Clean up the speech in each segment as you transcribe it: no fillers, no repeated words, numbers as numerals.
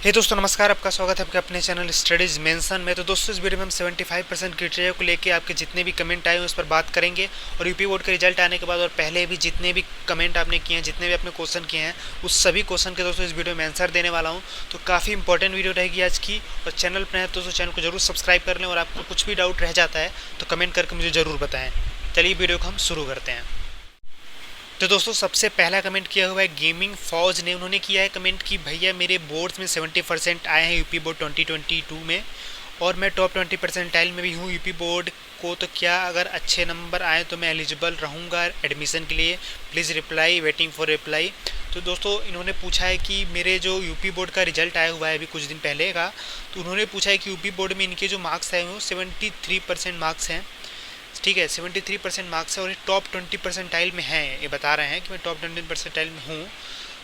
हे दोस्तों नमस्कार, आपका स्वागत है आपके अपने चैनल स्टडीज़ मेंशन में। तो दोस्तों इस वीडियो में हम 75% क्राइटेरिया को लेके आपके जितने भी कमेंट आए हैं उस पर बात करेंगे और यूपी बोर्ड का रिजल्ट आने के बाद और पहले भी जितने भी कमेंट आपने किए हैं, जितने भी आपने क्वेश्चन किए हैं, उस सभी क्वेश्चन के दोस्तों इस वीडियो में आंसर देने वाला हूँ। तो काफ़ी इंपॉर्टेंट वीडियो रहेगी आज की। और चैनल पर है तो चैनल को जरूर सब्सक्राइब कर लें और आपको कुछ भी डाउट रह जाता है तो कमेंट करके मुझे ज़रूर बताएँ। चलिए वीडियो को हम शुरू करते हैं। तो दोस्तों सबसे पहला कमेंट किया हुआ है गेमिंग फौज ने। उन्होंने किया है कमेंट कि भैया मेरे बोर्ड्स में 70% आए हैं यूपी बोर्ड 2022 में और मैं टॉप 20 परसेंटाइल में भी हूँ यूपी बोर्ड को। तो क्या अगर अच्छे नंबर आए तो मैं एलिजिबल रहूँगा एडमिशन के लिए? Please reply, waiting for reply. तो दोस्तों इन्होंने पूछा है कि मेरे जो यूपी बोर्ड का रिजल्ट आया हुआ है अभी कुछ दिन पहले का, तो उन्होंने पूछा है कि यूपी बोर्ड में इनके जो मार्क्स आए हुए 73% मार्क्स हैं। ठीक है, 73% मार्क्स है और ये टॉप 20 परसेंटाइल में हैं। ये बता रहे हैं कि मैं टॉप 20 परसेंटाइल में हूँ।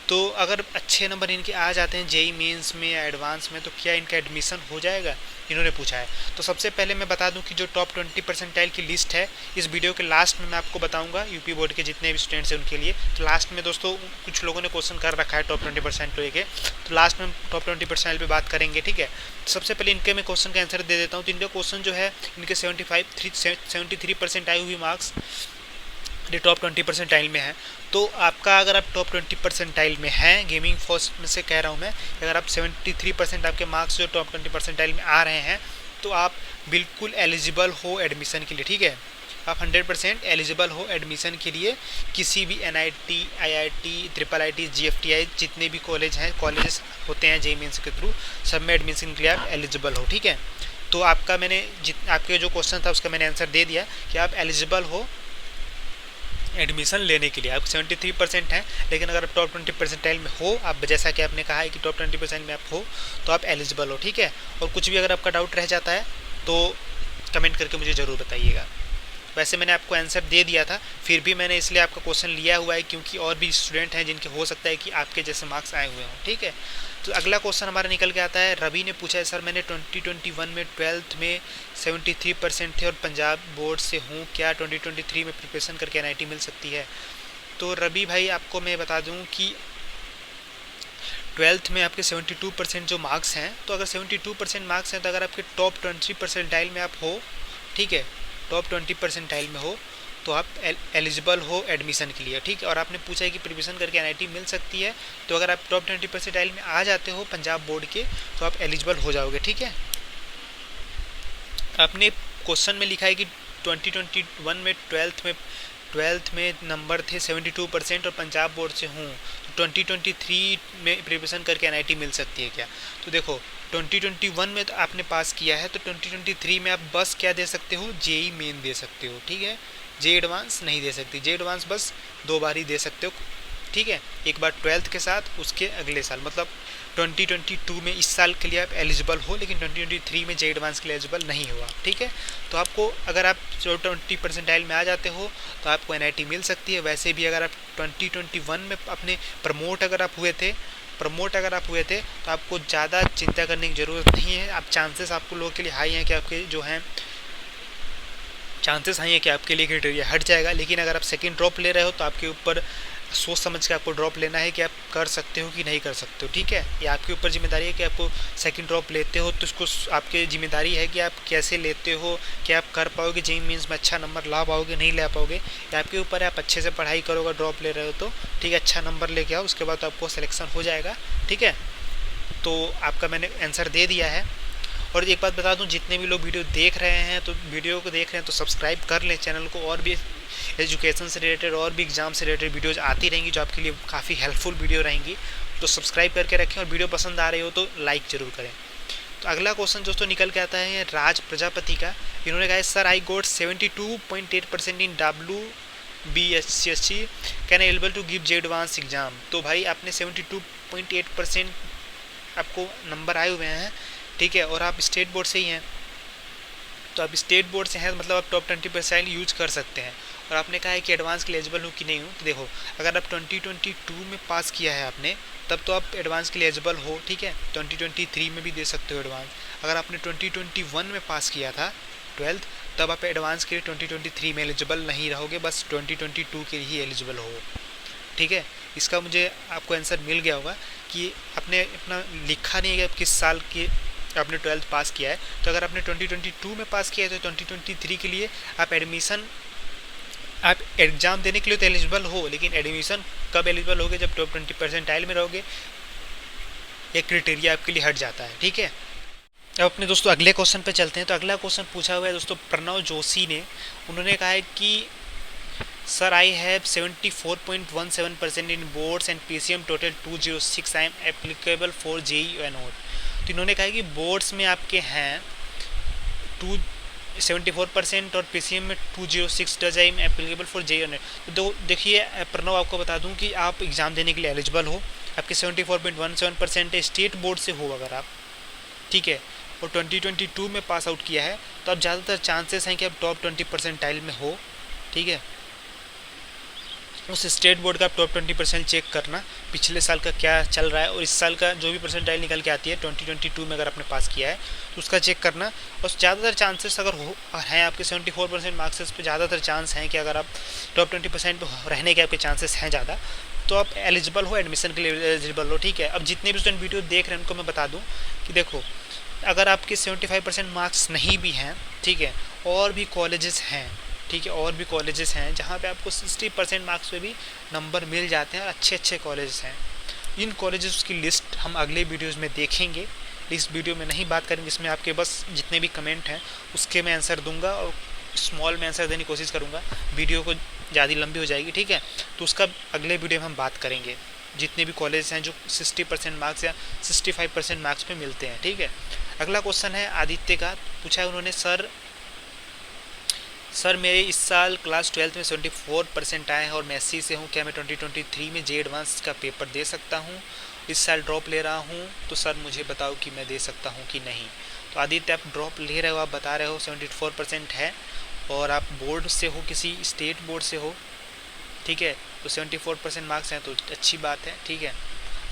तो अगर अच्छे नंबर इनके आ जाते हैं जेई मेंस में या एडवांस में तो क्या इनका एडमिशन हो जाएगा, इन्होंने पूछा है। तो सबसे पहले मैं बता दूं कि जो टॉप 20 परसेंटाइल की लिस्ट है इस वीडियो के लास्ट में मैं आपको बताऊंगा यूपी बोर्ड के जितने भी स्टूडेंट्स हैं उनके लिए। तो लास्ट में दोस्तों कुछ लोगों ने क्वेश्चन कर रखा है टॉप 20% लेके, तो लास्ट में हम टॉप 20 परसेंटाइल पर बात करेंगे। ठीक है, तो सबसे पहले इनके मैं क्वेश्चन का आंसर दे देता हूँ। तो इनका क्वेश्चन जो है इनके 73% आई हुई मार्क्स ये टॉप 20 परसेंटाइल में है। तो आपका अगर आप टॉप 20 परसेंटाइल में हैं, गेमिंग फर्स्ट में से कह रहा हूँ मैं, अगर आप 73% आपके मार्क्स जो टॉप 20 परसेंटाइल में आ रहे हैं तो आप बिल्कुल एलिजिबल हो एडमिशन के लिए। ठीक है, आप 100% एलिजिबल हो एडमिशन के लिए किसी भी NIT, IIT, IIIT, GFTI जितने भी कॉलेजेस होते हैं जेईई मेंस के थ्रू, सब में एडमिशन के लिए आप एलिजिबल हो। ठीक है, तो आपका मैंने आपके जो क्वेश्चन था उसका मैंने आंसर दे दिया कि आप एलिजिबल हो एडमिशन लेने के लिए। आप 73% हैं, लेकिन अगर आप टॉप 20 परसेंटाइल में हो, आप जैसा कि आपने कहा है कि टॉप 20% में आप हो, तो आप एलिजिबल हो। ठीक है, और कुछ भी अगर आपका डाउट रह जाता है तो कमेंट करके मुझे ज़रूर बताइएगा। वैसे मैंने आपको आंसर दे दिया था, फिर भी मैंने इसलिए आपका क्वेश्चन लिया हुआ है क्योंकि और भी स्टूडेंट हैं जिनके हो सकता है कि आपके जैसे मार्क्स आए हुए हों। ठीक है, तो अगला क्वेश्चन हमारा निकल के आता है। रवि ने पूछा है सर मैंने 2021 में 12th में 73% थे और पंजाब बोर्ड से हूँ, क्या 2023 में प्रिपरेशन करके NIT मिल सकती है? तो रवि भाई आपको मैं बता दूँ कि 12th में आपके 72% जो मार्क्स हैं, तो अगर 72% मार्क्स हैं तो अगर आपके टॉप 20 परसेंटाइल में आप हो, ठीक है, टॉप 20 परसेंटाइल में हो तो आप एलिजिबल हो एडमिशन के लिए। ठीक है, और आपने पूछा है कि प्रिपरेशन करके NIT मिल सकती है, तो अगर आप टॉप 20 परसेंटाइल में आ जाते हो पंजाब बोर्ड के तो आप एलिजिबल हो जाओगे। ठीक है, आपने क्वेश्चन में लिखा है कि 2021 में 12th में नंबर थे 72% और पंजाब बोर्ड से हूँ, तो 2023 में प्रिपरेशन करके NIT मिल सकती है क्या? तो देखो 2021 में तो आपने पास किया है, तो 2023 में आप बस क्या दे सकते हो, जेई मेन दे सकते हो। ठीक है, जे एडवांस नहीं दे सकती, जे एडवांस बस 2 बार ही दे सकते हो। ठीक है, एक बार 12th के साथ, उसके अगले साल, मतलब 2022 में इस साल के लिए आप एलिजिबल हो, लेकिन 2023 में जे एडवांस के लिए एलिजिबल नहीं हुआ। ठीक है, तो आपको अगर आप 20 परसेंटाइल में आ जाते हो तो आपको NIT मिल सकती है। वैसे भी अगर आप 2021 में अपने प्रमोट अगर आप हुए थे तो आपको ज़्यादा चिंता करने की ज़रूरत नहीं है। आप चांसेस आपको लोगों के लिए हाई हैं कि आपके जो हैं चांसेस हाई है कि आपके लिए क्राइटेरिया हट जाएगा। लेकिन अगर आप सेकंड ड्रॉप ले रहे हो तो आपके ऊपर सोच समझ के आपको ड्रॉप लेना है कि आप कर सकते हो कि नहीं कर सकते हो। ठीक है, ये आपके ऊपर जिम्मेदारी है कि आपको सेकंड ड्रॉप लेते हो तो उसको आपकी जिम्मेदारी है कि आप कैसे लेते हो, कि आप कर पाओगे जेईई मेंस में अच्छा नंबर ला पाओगे नहीं ला पाओगे, ये आपके ऊपर है। आप अच्छे से पढ़ाई करोगे, ड्रॉप ले रहे हो तो ठीक है, अच्छा नंबर लेके आओ, उसके बाद तो आपको सिलेक्शन हो जाएगा। ठीक है, तो आपका मैंने आंसर दे दिया है। और एक बात बता दूं, जितने भी लोग वीडियो देख रहे हैं तो सब्सक्राइब कर लें चैनल को। और भी एजुकेशन से रिलेटेड और भी एग्जाम से रिलेटेड वीडियोज आती रहेंगी जो आपके लिए काफ़ी हेल्पफुल वीडियो रहेंगी, तो सब्सक्राइब करके रखें। और वीडियो पसंद आ रही हो तो लाइक ज़रूर करें। तो अगला क्वेश्चन दोस्तों निकल के आता है राज प्रजापति का। इन्होंने कहा है sir I got 72.8% in WBSC, can eligible to give J advance exam? तो भाई आपने 72.8% आपको नंबर आए हुए हैं। ठीक है, और आप स्टेट बोर्ड से ही हैं, तो आप स्टेट बोर्ड से हैं मतलब आप टॉप 20 परसेंट यूज कर सकते हैं। और आपने कहा है कि एडवांस के लिए एलिजिबल हूँ कि नहीं हूँ, तो देखो अगर आप 2022 में पास किया है आपने तब तो आप एडवांस के लिए एलिजिबल हो। ठीक है, 2023 में भी दे सकते हो एडवांस। अगर आपने 2021 में पास किया था 12th, तब आप एडवांस के लिए 2023 में एलिजिबल नहीं रहोगे, बस 2022 के लिए ही एलिजिबल हो। ठीक है, इसका मुझे आपको आंसर मिल गया होगा कि आपने अपना लिखा नहीं है कि आप किस साल की आपने 12th पास किया है। तो अगर आपने 2022 में पास किया है तो 2023 के लिए आप एग्ज़ाम देने के लिए तो एलिजिबल हो, लेकिन एडमिशन कब एलिजिबल होगे, जब टॉप 20 परसेंटाइल में रहोगे, एक क्राइटेरिया आपके लिए हट जाता है। ठीक है, अब अपने दोस्तों अगले क्वेश्चन पे चलते हैं। तो अगला क्वेश्चन पूछा हुआ है दोस्तों प्रणव जोशी ने। उन्होंने कहा है कि sir I have 74.17% in boards and PCM total 206, I am applicable for JEE और नॉट। तो इन्होंने कहा है कि बोर्ड्स में आपके हैं 74% और PCM में 206, does I am applicable for JEE और नॉट। तो देखिए प्रणव, आपको बता दूं कि आप एग्ज़ाम देने के लिए एलिजिबल हो, आपके 74.17% है, स्टेट बोर्ड से हो अगर आप, ठीक है, और 2022 में पास आउट किया है, तो आप ज़्यादातर चांसेस हैं कि आप टॉप 20 परसेंटाइल में हो। ठीक है, उस स्टेट बोर्ड का आप टॉप 20% चेक करना, पिछले साल का क्या चल रहा है और इस साल का जो भी परसेंटाइल निकल के आती है 2022 में अगर आपने पास किया है तो उसका चेक करना। और ज़्यादातर चांसेस अगर हैं आपके 74% मार्क्स पे, ज़्यादातर चांस हैं कि अगर आप टॉप 20% पे रहने के आपके चांसेस हैं ज़्यादा, तो आप एलिजिबल हो, एडमिशन के लिए एलिजिबल हो। ठीक है, अब जितने भी स्टूडेंट वीडियो देख रहे हैं उनको मैं बता दूँ कि देखो, अगर आपके 75% मार्क्स नहीं भी हैं, ठीक है, और भी कॉलेजेस हैं, ठीक है, और भी कॉलेजेस हैं जहाँ पे आपको 60% मार्क्स पे भी नंबर मिल जाते हैं और अच्छे अच्छे कॉलेजेस हैं। इन कॉलेजेस की लिस्ट हम अगले वीडियोस में देखेंगे, इस वीडियो में नहीं बात करेंगे, इसमें आपके बस जितने भी कमेंट हैं उसके मैं आंसर दूंगा और स्मॉल में आंसर देने की कोशिश करूँगा, वीडियो को ज़्यादा लंबी हो जाएगी। ठीक है, तो उसका अगले वीडियो में हम बात करेंगे, जितने भी कॉलेज हैं जो 60% मार्क्स या 65% मार्क्स पे मिलते हैं। ठीक है, अगला क्वेश्चन है आदित्य का, पूछा है उन्होंने, सर मेरे इस साल क्लास 12 में 74% आए हैं और मैं SC से हूँ, क्या मैं 2023 में JEE एडवांस का पेपर दे सकता हूँ? इस साल ड्रॉप ले रहा हूँ, तो सर मुझे बताओ कि मैं दे सकता हूँ कि नहीं। तो आदित्य, आप ड्रॉप ले रहे हो, आप बता रहे हो 74% है और आप बोर्ड से हो, किसी स्टेट बोर्ड से हो, ठीक है, तो 74% मार्क्स हैं तो अच्छी बात है। ठीक है,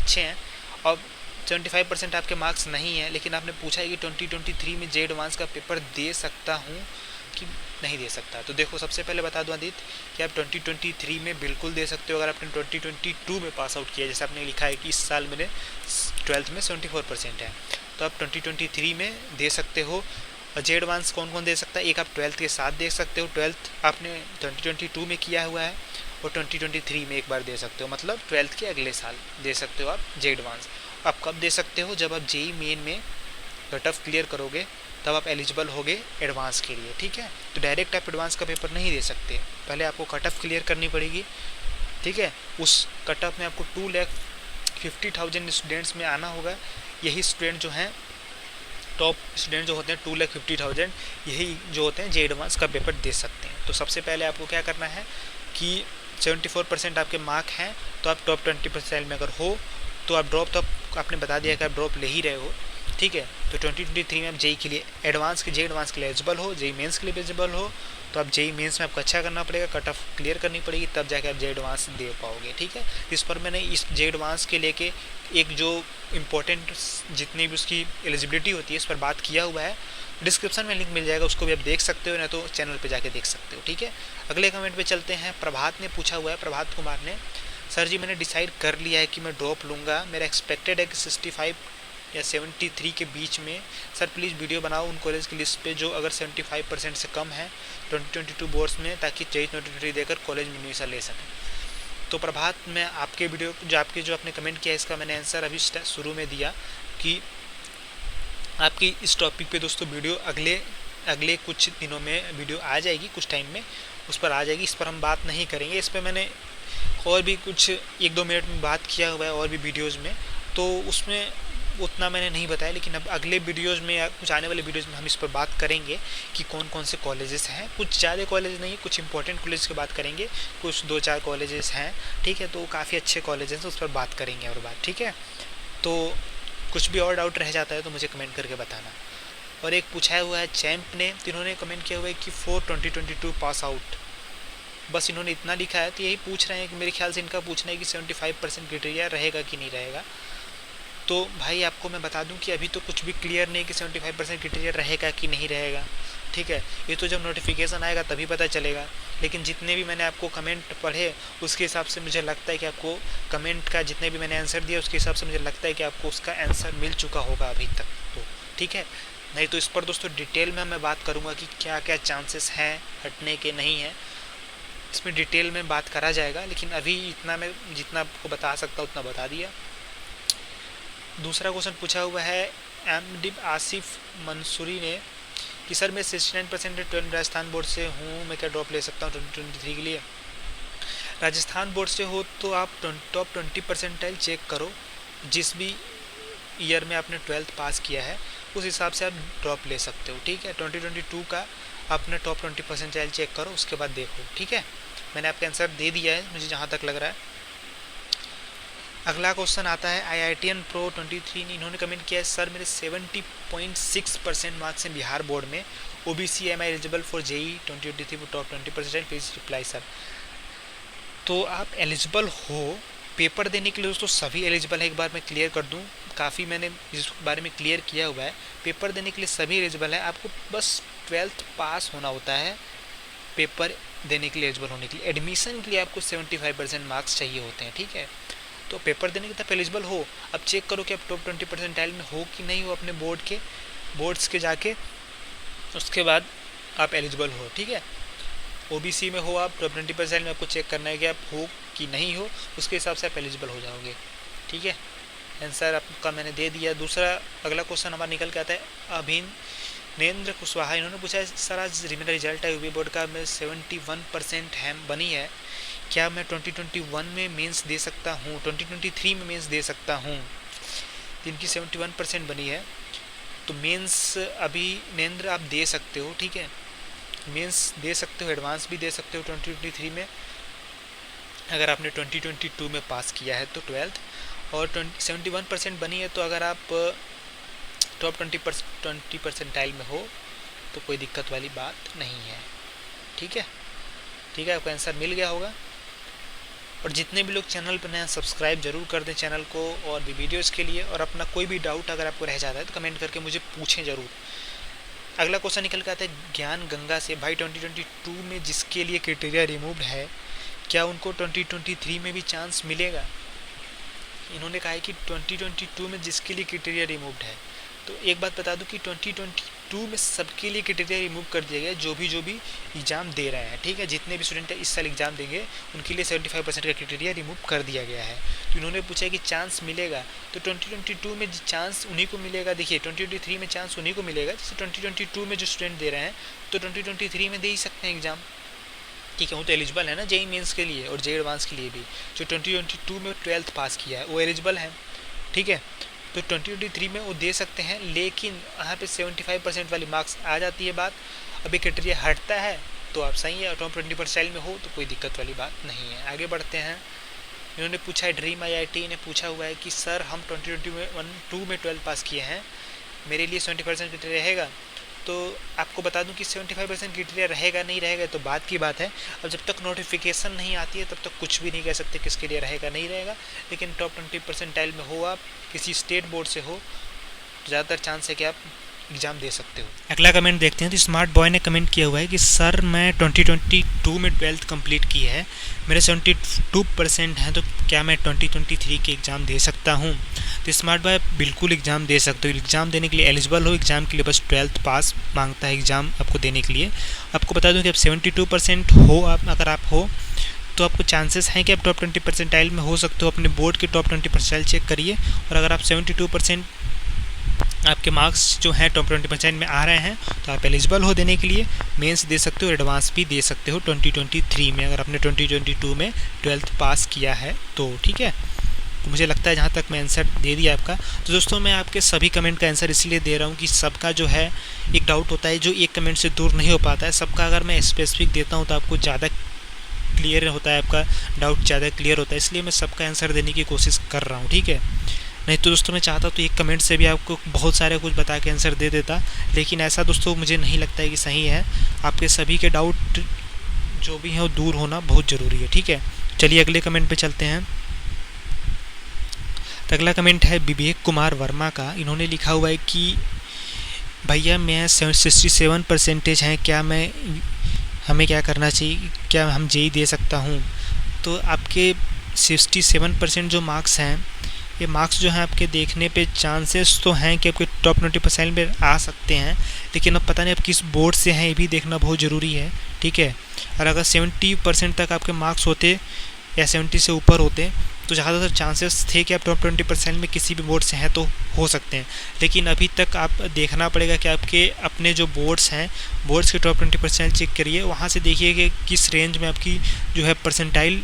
अच्छे हैं। और 75% आपके मार्क्स नहीं हैं, लेकिन आपने पूछा है कि 2023 में JEE एडवांस का पेपर दे सकता हूँ कि नहीं दे सकता। तो देखो, सबसे पहले बता दूं आदित्य कि आप 2023 में बिल्कुल दे सकते हो अगर आपने 2022 में पास आउट किया, जैसे आपने लिखा है कि इस साल मेरे 12th में 74% है, तो आप 2023 में दे सकते हो। JEE एडवांस कौन कौन दे सकता है? एक, आप 12th के साथ दे सकते हो, 12th आपने 2022 में किया हुआ है, और 2023 में एक बार दे सकते हो, मतलब 12th के अगले साल दे सकते हो आप JEE एडवांस। आप कब दे सकते हो? जब आप JEE मेन में कट ऑफ क्लियर करोगे, तब आप एलिजिबल होगे एडवांस के लिए। ठीक है, तो डायरेक्ट आप एडवांस का पेपर नहीं दे सकते, पहले आपको कट ऑफ क्लियर करनी पड़ेगी। ठीक है, उस कट ऑफ में आपको 2,50,000 स्टूडेंट्स में आना होगा। यही स्टूडेंट जो हैं, टॉप स्टूडेंट जो होते हैं 2,50,000, यही जो होते हैं JEE एडवांस का पेपर दे सकते हैं। तो सबसे पहले आपको क्या करना है कि 74% आपके मार्क हैं, तो आप टॉप 20% में अगर हो तो आप ड्रॉप, तो आपने बता दिया कि आप ड्रॉप ले ही रहे हो। ठीक है, तो 2023 में आप JEE के लिए एडवांस के लिए एलिजिबल हो, JEE मेंस के लिए एलिजिबल हो, तो आप JEE मेंस में आपको अच्छा करना पड़ेगा, कट ऑफ क्लियर करनी पड़ेगी, तब जाके आप JEE एडवांस दे पाओगे। ठीक है, इस पर मैंने इस JEE एडवांस के लेके एक जो इम्पोर्टेंट जितनी भी उसकी एलिजिबिलिटी होती है इस पर बात किया हुआ है, डिस्क्रिप्शन में लिंक मिल जाएगा, उसको भी आप देख सकते हो, ना तो चैनल पे जाके देख सकते हो। ठीक है, अगले कमेंट पे चलते हैं। प्रभात ने पूछा हुआ है, प्रभात कुमार ने, सर जी मैंने डिसाइड कर लिया है कि मैं ड्रॉप लूँगा, मेरा एक्सपेक्टेड है कि 65 या 73 के बीच में। सर प्लीज़ वीडियो बनाओ उन कॉलेज की लिस्ट पे जो अगर 75% से कम है 2022 बोर्ड्स में, ताकि JEE 2023 देकर कॉलेज में एडमिशन ले सकें। तो प्रभात, मैं आपके वीडियो जो आपने कमेंट किया इसका मैंने आंसर अभी शुरू में दिया कि आपकी इस टॉपिक पे दोस्तों वीडियो अगले कुछ दिनों में वीडियो आ जाएगी, कुछ टाइम में उस पर आ जाएगी। इस पर हम बात नहीं करेंगे, इस पर मैंने और भी कुछ 1-2 मिनट में बात किया हुआ है और भी वीडियोज़ में, तो उसमें उतना मैंने नहीं बताया, लेकिन अब अगले वीडियोज़ में या कुछ आने वाले वीडियोज़ में हम इस पर बात करेंगे कि कौन कौन से कॉलेजेस हैं। कुछ ज़्यादा कॉलेज नहीं, कुछ इंपॉर्टेंट कॉलेज की बात करेंगे, कुछ 2-4 कॉलेजेस हैं। ठीक है, तो काफ़ी अच्छे कॉलेजेस हैं, उस पर बात करेंगे और बात। ठीक है, तो कुछ भी और डाउट रह जाता है तो मुझे कमेंट करके बताना। और एक पूछा हुआ है चैम्प ने, इन्होंने कमेंट किया हुआ है कि 4/2022 पास आउट, बस इन्होंने इतना लिखा है। तो यही पूछ रहे हैं कि मेरे ख्याल से इनका पूछना है कि 75% क्राइटेरिया रहेगा कि नहीं रहेगा। तो भाई आपको मैं बता दूं कि अभी तो कुछ भी क्लियर नहीं कि 75% क्राइटेरिया रहेगा कि नहीं रहेगा, ठीक है। ये तो जब नोटिफिकेशन आएगा तभी पता चलेगा। लेकिन जितने भी मैंने आपको कमेंट पढ़े उसके हिसाब से मुझे लगता है कि आपको कमेंट का जितने भी मैंने आंसर दिया उसके हिसाब से मुझे लगता है कि आपको उसका आंसर मिल चुका होगा अभी तक तो, ठीक है। नहीं तो इस पर दोस्तों डिटेल में मैं बात करूँगा कि क्या क्या चांसेस हैं हटने के, नहीं है, इसमें डिटेल में बात करा जाएगा। लेकिन अभी इतना मैं जितना आपको बता सकता उतना बता दिया। दूसरा क्वेश्चन पूछा हुआ है एमडी आसिफ मंसूरी ने कि सर मैं 69% 12 राजस्थान बोर्ड से हूँ, मैं क्या ड्रॉप ले सकता हूँ 2023 के लिए। राजस्थान बोर्ड से हो तो आप टॉप 20% चेक करो, जिस भी ईयर में आपने 12th पास किया है उस हिसाब से आप ड्रॉप ले सकते हो, ठीक है। 2022 का अपने टॉप 20% चेक करो, उसके बाद देखो, ठीक है। मैंने आपका आंसर दे दिया है मुझे जहाँ तक लग रहा है। अगला क्वेश्चन आता है IITN Pro 23 ने, इन्होंने कमेंट किया है सर मेरे 70.6% मार्क्स हैं बिहार बोर्ड में, OBC am I eligible for JEE 2023 top 20%, please reply sir. तो आप एलिजिबल हो पेपर देने के लिए दोस्तों, सभी एलिजिबल है। एक बार मैं क्लियर कर दूं, काफ़ी मैंने इस बारे में क्लियर किया हुआ है। पेपर देने के लिए सभी एलिजिबल है, आपको बस 12th पास होना होता है पेपर देने के लिए एलिजिबल होने के लिए। एडमिशन के लिए आपको 75% मार्क्स चाहिए होते हैं, ठीक है। तो पेपर देने के तब एलिजिबल हो। अब चेक करो कि आप टॉप 20% में हो कि नहीं हो अपने बोर्ड्स के जाके, उसके बाद आप एलिजिबल हो, ठीक है। OBC में हो आप टॉप 20% में, आपको चेक करना है कि आप हो कि नहीं हो, उसके हिसाब से आप एलिजिबल हो जाओगे, ठीक है। आंसर आपका मैंने दे दिया। दूसरा अगला क्वेश्चन हमारा निकल के आता है अभिनेंद्र कुशवाहा, इन्होंने पूछा है सर आज मेरा रिजल्ट है UP बोर्ड का, मैं 71% है बनी है, क्या मैं 2021 में मेंस दे सकता हूँ, 2023 में मेंस दे सकता हूँ। इनकी 71% बनी है तो मेंस अभी नेंद्र आप दे सकते हो, ठीक है। मेंस दे सकते हो, एडवांस भी दे सकते हो 2023 में अगर आपने 2022 में पास किया है तो 12th, और 71% बनी है तो अगर आप टॉप 20% में हो तो कोई दिक्कत वाली बात नहीं है, ठीक है। ठीक है, आपका आंसर मिल गया होगा। और जितने भी लोग चैनल पर नए सब्सक्राइब जरूर कर दें चैनल को और भी वीडियोज़ के लिए। और अपना कोई भी डाउट अगर आपको रह जाता है तो कमेंट करके मुझे पूछें ज़रूर। अगला क्वेश्चन निकल के आता है ज्ञान गंगा से, भाई 2022 में जिसके लिए क्राइटेरिया रिमूव्ड है क्या उनको 2023 में भी चांस मिलेगा। इन्होंने कहा है कि 2022 में जिसके लिए क्राइटेरिया रिमूव्ड है, तो एक बात बता दूं कि 2022 में सबके लिए क्राइटेरिया रिमूव कर दिया गया जो भी एग्ज़ाम दे रहे हैं, ठीक है। जितने भी स्टूडेंट इस साल एग्ज़ाम देंगे उनके लिए 75% का क्राइटेरिया रिमूव कर दिया गया है। तो इन्होंने पूछा कि चांस मिलेगा, तो 2022 में चांस उन्हीं को मिलेगा। देखिए 2023 में चांस उन्हीं को मिलेगा जैसे 2022 में जो स्टूडेंट दे रहे हैं तो 2023 में दे ही सकते हैं एग्ज़ाम, ठीक है। वो तो एलिजिबल है ना JEE मेंस के लिए और JEE एडवांस के लिए भी। जो 2022 में 12th पास किया है वो एलिजिबल है, ठीक है। तो 2023 में वो दे सकते हैं, लेकिन यहाँ पे 75% वाली मार्क्स आ जाती है बात। अभी क्राइटेरिया हटता है तो आप सही है, टॉप 20% में हो तो कोई दिक्कत वाली बात नहीं है। आगे बढ़ते हैं। इन्होंने पूछा है ड्रीम IIT ने पूछा हुआ है कि सर हम 2022 में 12th पास किए हैं, मेरे लिए 70% क्राइटेरिया रहेगा। तो आपको बता दूं कि 75% क्राइटेरिया रहेगा नहीं रहेगा तो बात की बात है। अब जब तक नोटिफिकेशन नहीं आती है तब तक कुछ भी नहीं कह सकते किसके लिए रहेगा नहीं रहेगा। लेकिन टॉप 20% में हो, आप किसी स्टेट बोर्ड से हो, तो ज़्यादातर चांस है कि आप एग्ज़ाम दे सकते हो। अगला कमेंट देखते हैं। तो स्मार्ट बॉय ने कमेंट किया हुआ है कि सर मैं 2022 में 12th कंप्लीट की है, मेरे 72% हैं, तो क्या मैं 2023 के एग्ज़ाम दे सकता हूं। तो स्मार्ट बॉय बिल्कुल एग्ज़ाम दे सकते हो। एग्ज़ाम देने के लिए एलिजिबल हो, एग्ज़ाम के लिए बस 12th पास मांगता है एग्ज़ाम आपको देने के लिए। आपको बता दूं कि आप 72% हो, अगर आप हो तो आपको चांसेस हैं कि आप टॉप 20% में हो सकते हो। अपने बोर्ड के टॉप 20% चेक करिए, और अगर आप 72% आपके मार्क्स जो हैं टॉप 20% में आ रहे हैं तो आप एलिजिबल हो देने के लिए। मेंस दे सकते हो, एडवांस भी दे सकते हो 2023 में, अगर आपने 2022 में 12th पास किया है तो, ठीक है। तो मुझे लगता है जहाँ तक मैं आंसर दे दिया आपका। तो दोस्तों मैं आपके सभी कमेंट का आंसर इसलिए दे रहा हूँ कि सबका जो है एक डाउट होता है जो एक कमेंट से दूर नहीं हो पाता है। सबका अगर मैं स्पेसिफिक देता हूँ तो आपको ज़्यादा क्लियर होता है, आपका डाउट ज़्यादा क्लियर होता है, इसलिए मैं सबका आंसर देने की कोशिश कर रहा हूँ, ठीक है। नहीं तो दोस्तों मैं चाहता तो एक कमेंट से भी आपको बहुत सारे कुछ बता के आंसर दे देता, लेकिन ऐसा दोस्तों मुझे नहीं लगता है कि सही है। आपके सभी के डाउट जो भी हैं वो दूर होना बहुत ज़रूरी है, ठीक है। चलिए अगले कमेंट पे चलते हैं। तो अगला कमेंट है विवेक कुमार वर्मा का। इन्होंने लिखा हुआ है कि भैया मैं 67% हैं, क्या मैं हमें क्या करना चाहिए, क्या हम जेई दे सकता हूँ? तो आपके 67% जो मार्क्स हैं, ये मार्क्स जो हैं आपके देखने पे चांसेस तो हैं कि आपके टॉप 20% में आ सकते हैं, लेकिन अब पता नहीं आप किस बोर्ड से हैं, ये भी देखना बहुत ज़रूरी है। ठीक है, और अगर 70% तक आपके मार्क्स होते या 70 से ऊपर होते तो ज़्यादातर चांसेस थे कि आप टॉप 20% में किसी भी बोर्ड से हैं तो हो सकते हैं। लेकिन अभी तक आप देखना पड़ेगा कि आपके अपने जो बोर्ड्स हैं, बोर्ड्स के टॉप 20% चेक करिए, वहाँ से देखिए कि किस रेंज में आपकी जो है परसेंटाइल,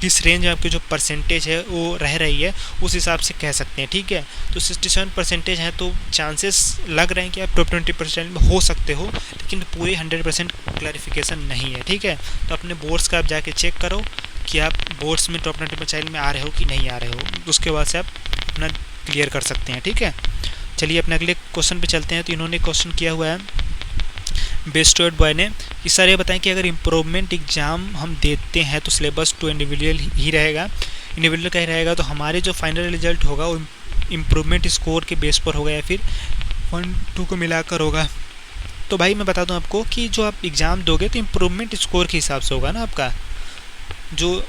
किस रेंज में आपकी जो परसेंटेज है वो रह रही है, उस हिसाब से कह सकते हैं। ठीक है, तो 67% है तो चांसेस लग रहे हैं कि आप टॉप 20% में हो सकते हो, लेकिन पूरे 100% क्लैरिफिकेशन नहीं है। ठीक है, तो अपने बोर्ड्स का आप जाके चेक करो कि आप बोर्ड्स में टॉप 20% में आ रहे हो कि नहीं आ रहे हो, उसके बाद से आप अपना क्लियर कर सकते हैं। ठीक है, चलिए अपने अगले क्वेश्चन पे चलते हैं। तो इन्होंने क्वेश्चन किया हुआ है बेस्टोड बॉय ने कि सर ये बताएं कि अगर इम्प्रूवमेंट एग्ज़ाम हम देते हैं तो सिलेबस तो इंडिविजुअल ही रहेगा, इंडिविजुअल का ही रहेगा, तो हमारे जो फाइनल रिजल्ट होगा वो इम्प्रूवमेंट स्कोर के बेस पर होगा या फिर 1-2 को मिलाकर होगा? तो भाई मैं बता दूं आपको कि जो आप एग्ज़ाम दोगे तो इम्प्रूवमेंट स्कोर के हिसाब से होगा ना आपका, जो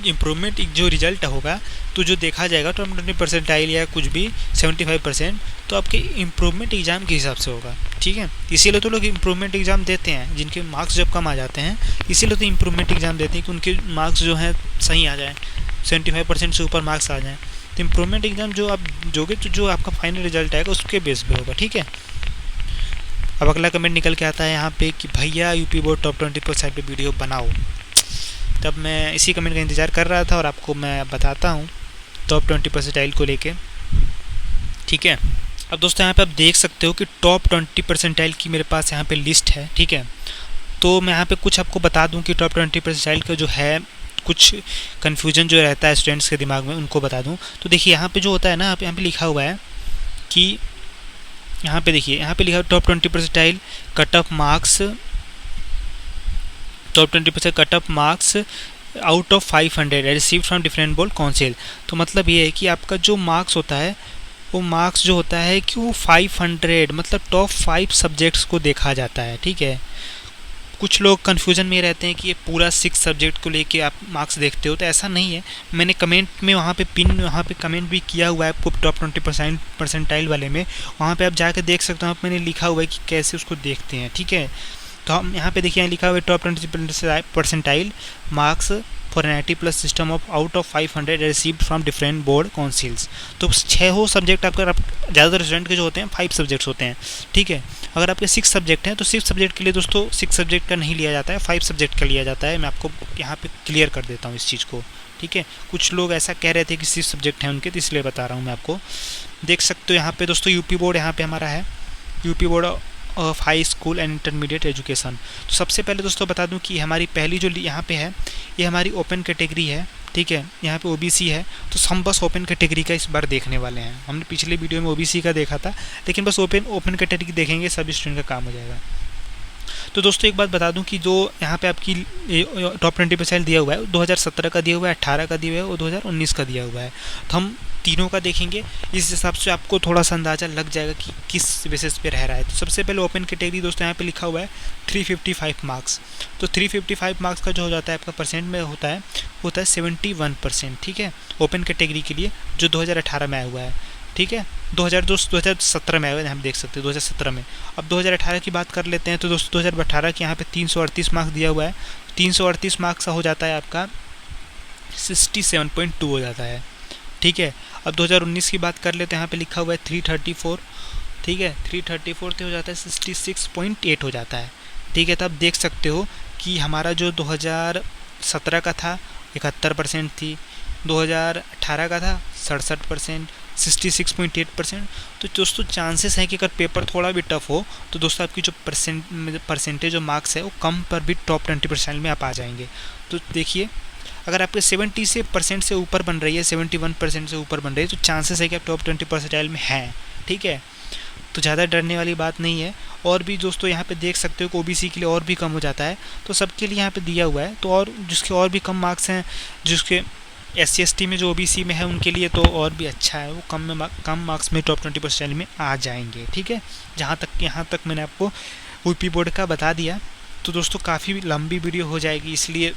इम्प्रूवमेंट जो रिजल्ट होगा, तो जो देखा जाएगा तो 20% या कुछ भी 75%, तो आपके इम्प्रूवमेंट एग्ज़ाम के हिसाब से होगा। ठीक है, इसीलिए तो लोग इम्प्रूवमेंट एग्ज़ाम देते हैं, जिनके मार्क्स जब कम आ जाते हैं इसीलिए तो इम्प्रूवमेंट एग्ज़ाम देते हैं कि उनके मार्क्स जो हैं सही आ जाए, 75% से ऊपर मार्क्स आ जाएँ। तो इम्प्रूवमेंट एग्ज़ाम जो आप दोगे तो जो आपका फाइनल रिजल्ट आएगा उसके बेस पे होगा। ठीक है, अब अगला कमेंट निकल के आता है यहाँ पे कि भैया यूपी बोर्ड टॉप 20% पे वीडियो बनाओ। तब मैं इसी कमेंट का इंतज़ार कर रहा था और आपको मैं बताता हूँ टॉप 20% को लेके। ठीक है, अब दोस्तों यहाँ पे आप देख सकते हो कि टॉप 20% की मेरे पास यहाँ पे लिस्ट है। ठीक है, तो मैं यहाँ पे कुछ आपको बता दूँ कि टॉप 20% का जो है कुछ कन्फ्यूजन जो रहता है स्टूडेंट्स के दिमाग में, उनको बता दूँ। तो देखिए यहाँ पे जो होता है ना, यहाँ पे लिखा हुआ है कि यहाँ पे देखिए, यहाँ पे लिखा है top 20% cut off marks, top 20% cut off marks out of 500 received from different board council. तो मतलब ये है कि आपका जो मार्क्स होता है वो मार्क्स जो होता है कि वो 500 मतलब टॉप 5 सब्जेक्ट्स को देखा जाता है। ठीक है, कुछ लोग कन्फ्यूजन में रहते हैं कि ये पूरा 6 सब्जेक्ट को लेके आप मार्क्स देखते हो, तो ऐसा नहीं है। मैंने कमेंट में वहाँ पे कमेंट भी किया हुआ है आपको टॉप 20% वाले में, वहाँ पे आप जाकर देख सकते हो, आप मैंने लिखा हुआ है कि कैसे उसको देखते हैं। ठीक है, तो हम यहाँ पे देखिए लिखा हुआ है top 20% marks for an IT+ system of out of 500 received from different board councils. तो 6 सब्जेक्ट आपका, ज़्यादातर स्टूडेंट के जो होते हैं 5 सब्जेक्ट्स होते हैं। ठीक है, अगर आपके 6 सब्जेक्ट हैं तो 6 सब्जेक्ट के लिए दोस्तों 6 सब्जेक्ट का नहीं लिया जाता है, 5 सब्जेक्ट का लिया जाता है। मैं आपको यहाँ पे क्लियर कर देता हूँ इस चीज़ को। ठीक है, कुछ लोग ऐसा कह रहे थे कि 6 सब्जेक्ट हैं उनके, तो इसलिए बता रहा हूँ मैं आपको। देख सकते हो यहाँ पे दोस्तों यूपी बोर्ड यहाँ पे हमारा है, UP board of high school and intermediate education. तो सबसे पहले दोस्तों बता दूं कि हमारी पहली जो यहाँ पे है ये हमारी ओपन कैटेगरी है। ठीक है, यहाँ पे OBC है, तो हम बस ओपन कैटेगरी का इस बार देखने वाले हैं। हमने पिछले वीडियो में OBC का देखा था, लेकिन बस ओपन कैटेगरी देखेंगे, सभी स्टूडेंट का काम हो जाएगा। तो दोस्तों एक बात बता दूं कि जो यहाँ पे आपकी टॉप 20% दिया हुआ है 2017 का दिया हुआ है, 18 का दिया हुआ है और 2019 का दिया हुआ है। तो हम तीनों का देखेंगे, इस हिसाब से आपको थोड़ा सा अंदाज़ा लग जाएगा कि किस बेसिस पे रह रहा है। तो सबसे पहले ओपन कैटेगरी दोस्तों यहाँ पे लिखा हुआ है 355 मार्क्स। तो 355 मार्क्स का जो हो जाता है आपका परसेंट में होता है 71%। ठीक है, ओपन कैटेगरी के लिए जो 2018 में आया हुआ है। ठीक है, 2017 में आया हुआ है, हम देख सकते हैं 2017 में। अब 2018 की बात कर लेते हैं, तो दोस्तों 2018 के यहाँ पे 338 मार्क्स दिया हुआ है। 338 मार्क्स का हो जाता है आपका 67.2 हो जाता है। ठीक है, अब 2019 की बात कर लेते हैं, यहाँ पे लिखा हुआ है 334। ठीक है, 334 से हो जाता है 66.8 हो जाता है। ठीक है, तो आप देख सकते हो कि हमारा जो 2017 का था 71% थी, 2018 का था 67%, 66.8%। तो दोस्तों चांसेस है कि अगर पेपर थोड़ा भी टफ हो तो दोस्तों आपकी जो परसेंटेज जो मार्क्स है वो कम पर भी टॉप 20% में आप आ जाएंगे। तो देखिए अगर आपके 70% से ऊपर बन रही है, 71% से ऊपर बन रही है, तो चांसेस है कि आप टॉप 20% में हैं। ठीक है, तो ज़्यादा डरने वाली बात नहीं है। और भी दोस्तों यहाँ पे देख सकते हो कि OBC के लिए और भी कम हो जाता है, तो सबके लिए यहाँ पे दिया हुआ है। तो और जिसके और भी कम मार्क्स हैं, जिसके SC/ST में जो OBC में है उनके लिए तो और भी अच्छा है, वो कम मार्क्स में टॉप 20% में आ जाएंगे। ठीक है, यहाँ तक मैंने आपको यूपी बोर्ड का बता दिया। तो दोस्तों काफ़ी लंबी वीडियो हो जाएगी, इसलिए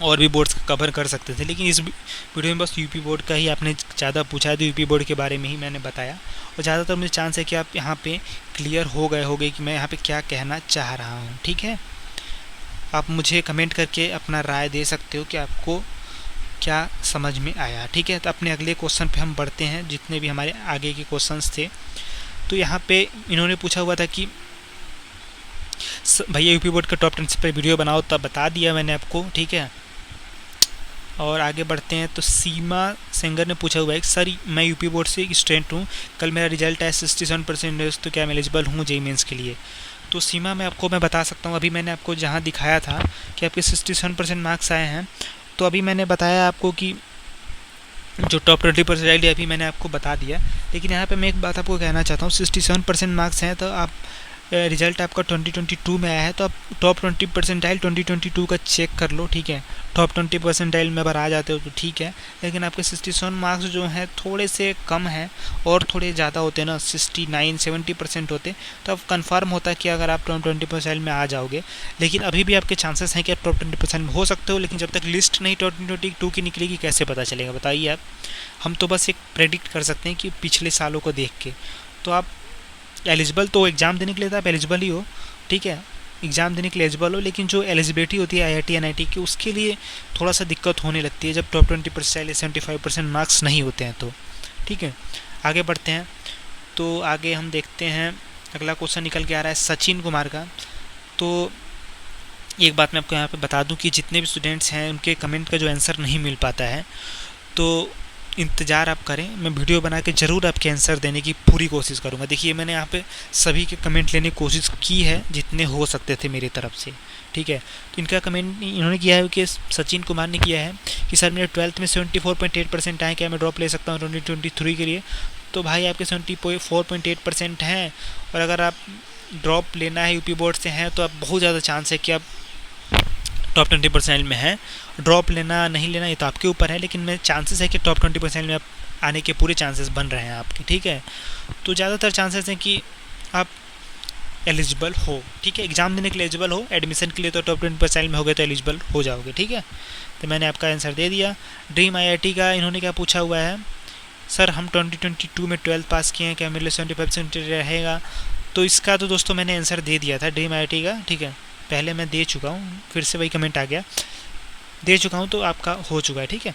और भी बोर्ड्स कवर कर सकते थे, लेकिन इस वीडियो में बस यूपी बोर्ड का ही आपने ज़्यादा पूछा है तो यूपी बोर्ड के बारे में ही मैंने बताया। और ज़्यादातर मुझे चांस है कि आप यहाँ पे क्लियर हो गए होंगे कि मैं यहाँ पे क्या कहना चाह रहा हूँ। ठीक है, आप मुझे कमेंट करके अपना राय दे सकते हो कि आपको क्या समझ में आया। ठीक है, तो अपने अगले क्वेश्चन पे हम बढ़ते हैं, जितने भी हमारे आगे के क्वेश्चंस थे। तो यहाँ पे इन्होंने पूछा हुआ था कि भैया यूपी बोर्ड का टॉप 10 पे वीडियो बनाओ, तब बता दिया मैंने आपको। ठीक है, और आगे बढ़ते हैं। तो सीमा सेंगर ने पूछा हुआ है, सर मैं यूपी बोर्ड से स्टूडेंट हूँ, कल मेरा रिजल्ट है 67%, तो क्या मैं एलिजिबल हूँ जेईई मेंस के लिए? तो सीमा मैं बता सकता हूँ, अभी मैंने आपको जहाँ दिखाया था कि आपके 67% मार्क्स आए हैं, तो अभी मैंने बताया आपको कि जो टॉप 20% अभी मैंने आपको बता दिया। लेकिन यहाँ पे मैं एक बात आपको कहना चाहता हूँ, 67% मार्क्स हैं, तो आप रिज़ल्ट आपका 2022 में आया है, तो आप टॉप 20% 2022 का चेक कर लो। ठीक है, टॉप 20% में अगर आ जाते हो तो ठीक है, लेकिन आपके 67 मार्क्स जो हैं थोड़े से कम हैं, और थोड़े ज़्यादा होते ना 69-70% होते, तो अब कंफर्म होता है कि अगर आप टॉप 20% में आ जाओगे। लेकिन अभी भी आपके चांसेस हैं कि आप टॉप 20% में हो सकते हो, लेकिन जब तक लिस्ट नहीं टॉप 2022 की निकलेगी कैसे पता चलेगा बताइए आप। हम तो बस एक प्रेडिक्ट कर सकते हैं कि पिछले सालों को देख के। तो आप एलिजिबल तो एग्ज़ाम देने के लिए तो आप एलिजिबल ही हो। ठीक है, एग्ज़ाम देने के लिए एलिजिबल हो, लेकिन जो एलिजिबिलिटी होती है IIT NIT की, उसके लिए थोड़ा सा दिक्कत होने लगती है जब टॉप 20% या 75% मार्क्स नहीं होते हैं तो। ठीक है, आगे बढ़ते हैं। तो आगे हम देखते हैं, अगला क्वेश्चन निकल के आ रहा है सचिन कुमार का। तो एक बात मैं आपको यहाँ पे बता दूँ कि जितने भी स्टूडेंट्स हैं उनके कमेंट का जो आंसर नहीं मिल पाता है, तो इंतज़ार आप करें, मैं वीडियो बना के ज़रूर आपके आंसर देने की पूरी कोशिश करूँगा। देखिए मैंने यहाँ पे सभी के कमेंट लेने की कोशिश की है जितने हो सकते थे मेरी तरफ से। ठीक है, तो इनका कमेंट इन्होंने किया है कि सचिन कुमार ने किया है कि सर मेरे 12th में 74.8% आए, क्या मैं ड्रॉप ले सकता हूँ 2023 के लिए? तो भाई आपके 74.8% हैं, और अगर आप ड्रॉप लेना है यूपी बोर्ड से हैं तो आप बहुत ज़्यादा चांस है कि आप टॉप 20% में हैं। ड्रॉप लेना नहीं लेना ये तो आपके ऊपर है, लेकिन मैं चांसेस है कि टॉप 20% में आप आने के पूरे चांसेस बन रहे हैं आपके। ठीक है, तो ज़्यादातर चांसेस हैं कि आप एलिजिबल हो। ठीक है, एग्ज़ाम देने के लिए एलिजिबल हो, एडमिशन के लिए तो टॉप 20% में हो गए तो एलिजिबल हो जाओगे। ठीक है, तो मैंने आपका आंसर दे दिया। ड्रीम IIT का इन्होंने क्या पूछा हुआ है, सर हम 2022 में 12th पास किए हैं, क्या मेरे लिए 75% रहेगा? तो इसका तो दोस्तों मैंने आंसर दे दिया था ड्रीम IIT का। ठीक है, पहले मैं दे चुका हूँ, फिर से वही कमेंट आ गया, दे चुका हूँ, तो आपका हो चुका है। ठीक है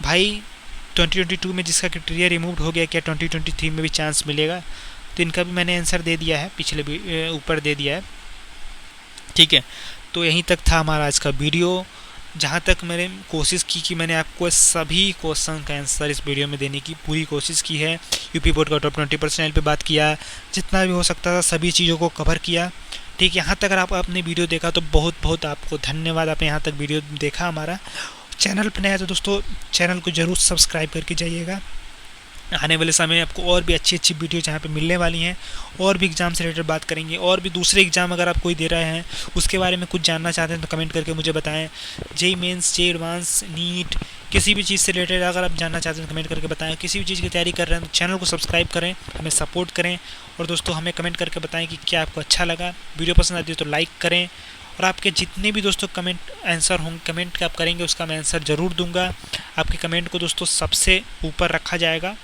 भाई, 2022 में जिसका क्राइटेरिया रिमूव हो गया, क्या 2023 में भी चांस मिलेगा? तो इनका भी मैंने आंसर दे दिया है, पिछले भी ऊपर दे दिया है। ठीक है, तो यहीं तक था हमारा आज का वीडियो। जहाँ तक मैंने कोशिश की कि मैंने आपको सभी क्वेश्चन का आंसर इस वीडियो में देने की पूरी कोशिश की है। यूपी बोर्ड का टॉप 20% पे बात किया, जितना भी हो सकता था सभी चीज़ों को कवर किया। ठीक, यहाँ तक अगर आपने वीडियो देखा तो बहुत बहुत आपको धन्यवाद, आपने यहाँ तक वीडियो देखा हमारा। चैनल पर नया है तो दोस्तों चैनल को ज़रूर सब्सक्राइब करके जाइएगा। आने वाले समय में आपको और भी अच्छी अच्छी वीडियो जहाँ पे मिलने वाली हैं, और भी एग्ज़ाम से रिलेटेड बात करेंगे, और भी दूसरे एग्ज़ाम अगर आप कोई दे रहे हैं उसके बारे में कुछ जानना चाहते हैं तो कमेंट करके मुझे बताएं। JEE mains, JEE advance, NEET, किसी भी चीज़ से रिलेटेड अगर आप जानना चाहते हैं तो कमेंट करके बताएं। किसी भी चीज़ की तैयारी कर रहे हैं तो चैनल को सब्सक्राइब करें, हमें सपोर्ट करें, और दोस्तों हमें कमेंट करके बताएं कि क्या आपको अच्छा लगा। वीडियो पसंद आती है तो लाइक करें, और आपके जितने भी दोस्तों कमेंट आंसर होंगे, कमेंट आप करेंगे उसका मैं आंसर ज़रूर दूंगा। आपके कमेंट को दोस्तों सबसे ऊपर रखा जाएगा,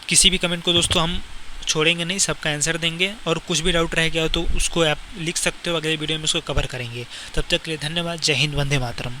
किसी भी कमेंट को दोस्तों हम छोड़ेंगे नहीं, सबका आंसर देंगे। और कुछ भी डाउट रह गया हो तो उसको आप लिख सकते हो, अगले वीडियो में उसको कवर करेंगे। तब तक के लिए धन्यवाद। जय हिंद, वंदे मातरम।